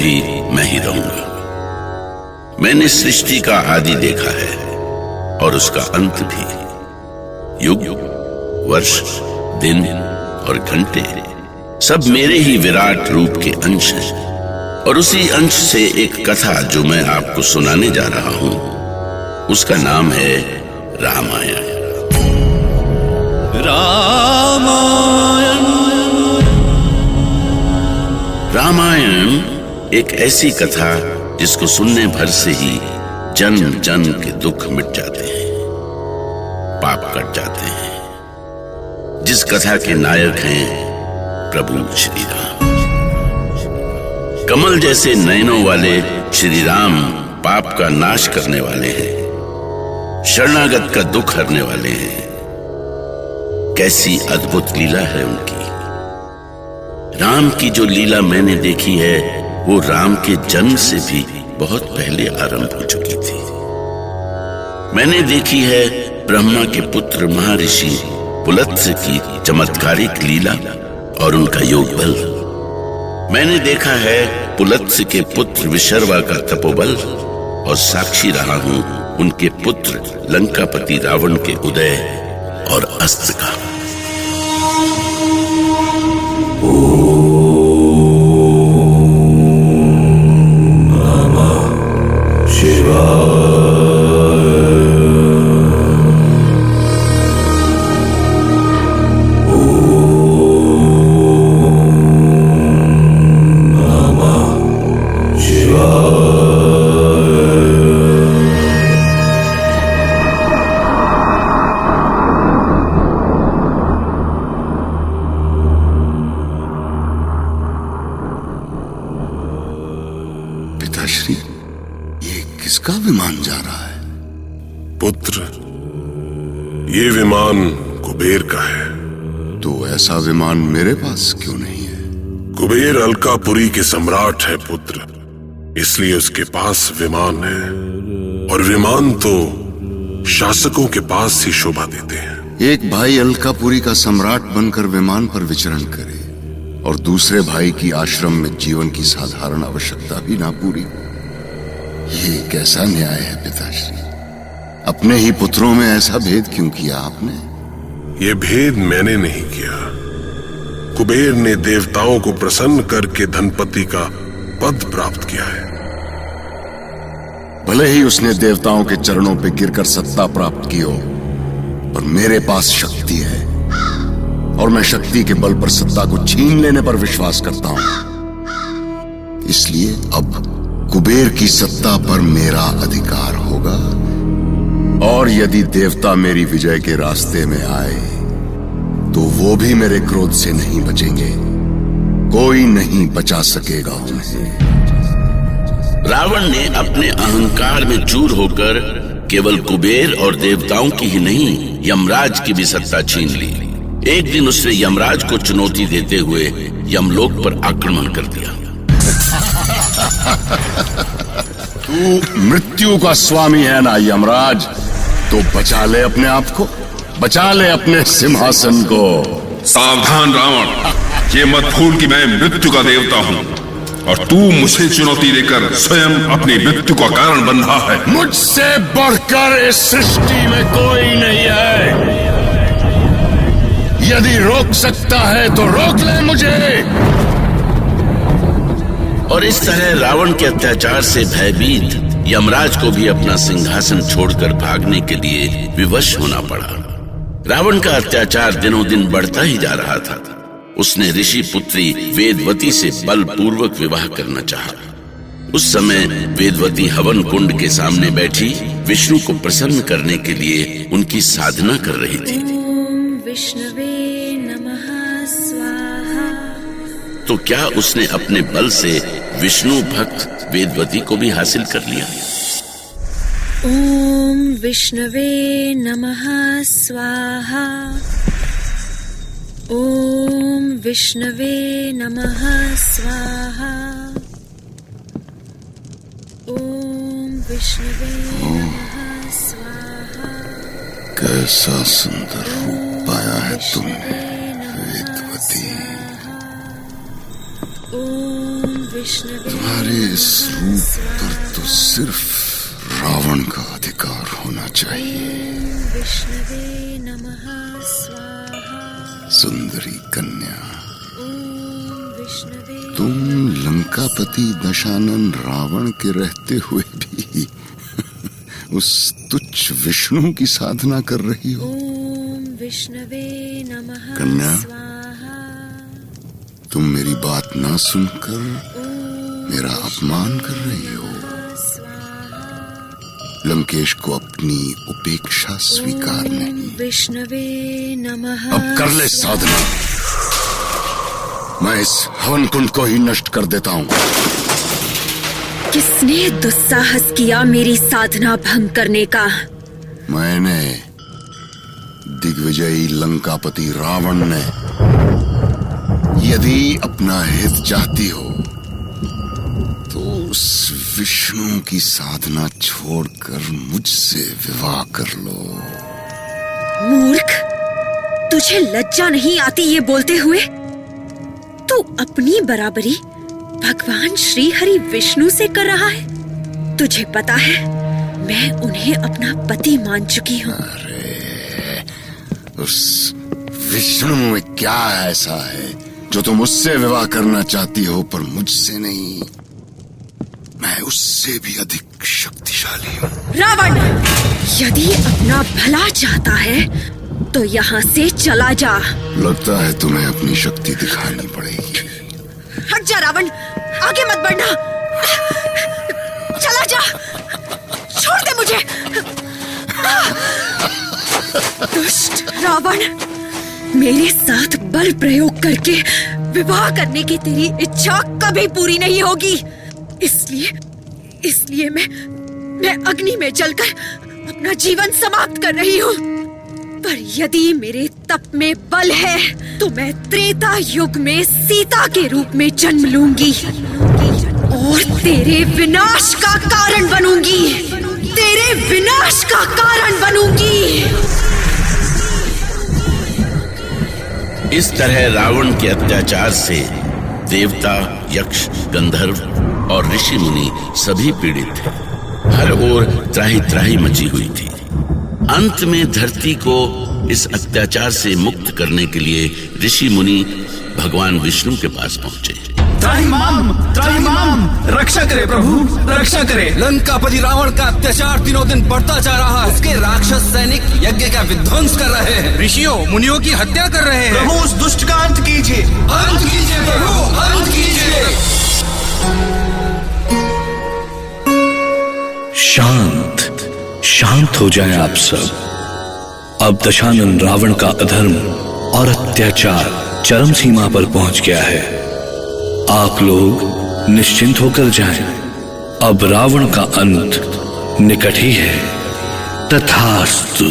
भी मैं ही रहूंगा। मैंने सृष्टि का आदि देखा है और उसका अंत भी। युग, वर्ष, दिन और घंटे सब मेरे ही विराट रूप के अंश हैं। और उसी अंश से एक कथा जो मैं आपको सुनाने जा रहा हूं, उसका नाम है रामायण। रामायण एक ऐसी कथा जिसको सुनने भर से ही जन जन के दुख मिट जाते हैं, पाप कट जाते हैं। जिस कथा के नायक हैं प्रभु श्री राम। कमल जैसे नयनों वाले श्री राम पाप का नाश करने वाले हैं, शरणागत का दुख हरने वाले हैं। कैसी अद्भुत लीला है उनकी। राम की जो लीला मैंने देखी है वो राम के जन्म से भी बहुत पहले आरंभ हो चुकी थी। मैंने देखी है ब्रह्मा के पुत्र महर्षि पुलत्स्य की चमत्कारिक लीला और उनका योग बल। मैंने देखा है पुलत्स्य के पुत्र विशर्वा का तपोबल और साक्षी रहा हूं उनके पुत्र लंकापति रावण के उदय और अस्त का। पिताश्री, ये किसका विमान जा रहा है? पुत्र, ये विमान कुबेर का है। तो ऐसा विमान मेरे पास क्यों नहीं है? कुबेर अलकापुरी के सम्राट है पुत्र, इसलिए उसके पास विमान है। और विमान तो शासकों के पास ही शोभा देते हैं। एक भाई अलकापुरी का सम्राट बनकर विमान पर विचरण करे और दूसरे भाई की आश्रम में जीवन की साधारण आवश्यकता भी ना पूरी। ये कैसा न्याय है पिताश्री? अपने ही पुत्रों में ऐसा भेद क्यों किया आपने? ये भेद मैंने नहीं किया। कुबेर ने देवताओं को प्रसन्न करके धनपति का पद प्राप्त किया है। भले ही उसने देवताओं के चरणों पे गिरकर सत्ता प्राप्त की हो, पर मेरे पास शक्ति है और मैं शक्ति के बल पर सत्ता को छीन लेने पर विश्वास करता हूं। इसलिए अब कुबेर की सत्ता पर मेरा अधिकार होगा। और यदि देवता मेरी विजय के रास्ते में आए तो वो भी मेरे क्रोध से नहीं बचेंगे। कोई नहीं बचा सकेगा उन्हें। रावण ने अपने अहंकार में चूर होकर केवल कुबेर और देवताओं की ही नहीं, यमराज की भी सत्ता छीन ली। एक दिन उसने यमराज को चुनौती देते हुए यमलोक पर आक्रमण कर दिया। तू मृत्यु का स्वामी है ना यमराज, तो बचा ले अपने आप को, बचा ले अपने सिंहासन को। सावधान रावण, ये मत भूल कि मैं मृत्यु का देवता हूँ और तू मुझे चुनौती देकर स्वयं अपनी मृत्यु का कारण बन रहा है। मुझसे बढ़कर इस सृष्टि में कोई नहीं है। यदि रोक सकता है तो रोक ले मुझे। और इस तरह रावण के अत्याचार से भयभीत यमराज को भी अपना सिंहासन छोड़कर भागने के लिए विवश होना पड़ा। रावण का अत्याचार दिनों दिन बढ़ता ही जा रहा था। उसने ऋषि पुत्री वेदवती से बलपूर्वक विवाह करना चाहा। उस समय वेदवती हवन कुंड के सामने बैठी विष्णु को प्रसन्न करने के लिए उनकी साधना कर रही थी। ओम विष्णवे नमः स्वाहा। तो क्या उसने अपने बल से विष्णु भक्त वेदवती को भी हासिल कर लिया? ओम विष्णवे नमः स्वाहा। ओम विष्णवे नमः स्वाहा। ओम विष्णवे नमः स्वाहा। कैसा सुंदर रूप पाया है तुमने वेदवती। ओम विष्णवे तुम्हारे इस रूप पर तो सिर्फ रावण का अधिकार होना चाहिए। विष्णवे नमः स्वाहा। सुंदरी कन्या, ओम विष्णवे तुम लंकापति दशानन रावण के रहते हुए भी उस तुच्छ विष्णु की साधना कर रही हो। ओम विष्णवे नमः कन्या, स्वाहा। तुम मेरी बात ना सुनकर मेरा अपमान कर रही हो। लंकेश को अपनी उपेक्षा स्वीकार नहीं। विष्णवे नमः। अब कर ले साधना, मैं इस हवन कुंड को ही नष्ट कर देता हूँ। किसने दुस्साहस किया मेरी साधना भंग करने का? मैंने, दिग्विजयी लंकापति रावण ने। यदि अपना हित चाहती हो तो उस विष्णु की साधना छोड़कर मुझसे विवाह कर लो। मूर्ख, तुझे लज्जा नहीं आती ये बोलते हुए? तू अपनी बराबरी भगवान श्री हरि विष्णु से कर रहा है। तुझे पता है मैं उन्हें अपना पति मान चुकी हूँ। अरे, उस विष्णु में क्या ऐसा है जो तुम उससे विवाह करना चाहती हो पर मुझसे नहीं? मैं उससे भी अधिक शक्तिशाली हूँ। रावण, यदि अपना भला चाहता है तो यहाँ से चला जा। लगता है तुम्हें अपनी शक्ति दिखानी पड़ेगी। हट जा रावण, आगे मत बढ़ना। चला जा, छोड़ दे मुझे। दुष्ट रावण, मेरे साथ बल प्रयोग करके विवाह करने की तेरी इच्छा कभी पूरी नहीं होगी। इसलिए मैं अग्नि में जलकर अपना जीवन समाप्त कर रही हूँ। पर यदि मेरे तप में बल है तो मैं त्रेता युग में सीता के रूप में जन्म लूंगी और तेरे विनाश का कारण बनूंगी। तेरे विनाश का कारण बनूंगी। इस तरह रावण के अत्याचार से देवता, यक्ष, गंधर्व और ऋषि मुनि सभी पीड़ित थे। हर ओर त्राही त्राही मची हुई थी। अंत में धरती को इस अत्याचार से मुक्त करने के लिए ऋषि मुनि भगवान विष्णु के पास पहुंचे। त्राहिमाम, रक्षा करे प्रभु, रक्षा करे। लंकापति रावण का अत्याचार दिनों दिन बढ़ता जा रहा है। उसके राक्षस सैनिक यज्ञ का विध्वंस कर रहे हैं, ऋषियों मुनियों की हत्या कर रहे हैं। प्रभु, उस दुष्ट का अंत कीजिए, अंत कीजिए प्रभु, अंत कीजिए। शांत हो जाएं आप सब। अब दशानन रावण का अधर्म और अत्याचार चरम सीमा पर पहुंच गया है। आप लोग निश्चिंत होकर जाएं। अब रावण का अंत निकट ही है। तथास्तु।